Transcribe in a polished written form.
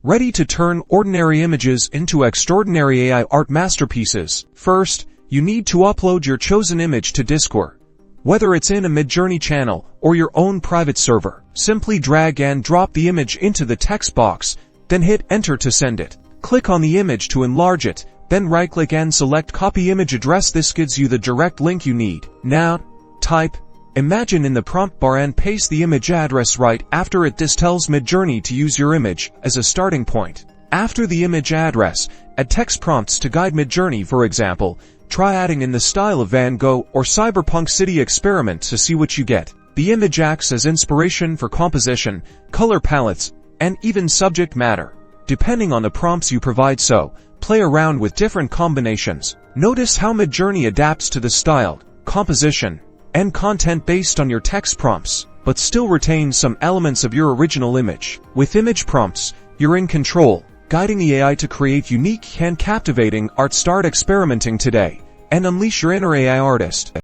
ready to turn ordinary images into extraordinary AI art masterpieces. First, you need to upload your chosen image to Discord. Whether it's in a Midjourney channel or your own private server, simply drag and drop the image into the text box, then hit enter to send it. Click on the image to enlarge it, then right-click and select Copy Image Address. This gives you the direct link you need. Now, type Imagine in the prompt bar and paste the image address right after it. This tells Midjourney to use your image as a starting point. After the image address, add text prompts to guide Midjourney. For example, try adding in the style of Van Gogh or Cyberpunk City Experiment to see what you get. The image acts as inspiration for composition, color palettes, and even subject matter, depending on the prompts you provide, so play around with different combinations. Notice how Midjourney adapts to the style, composition, and content based on your text prompts, but still retains some elements of your original image. With image prompts, you're in control, guiding the AI to create unique and captivating art. Start experimenting today and unleash your inner AI artist.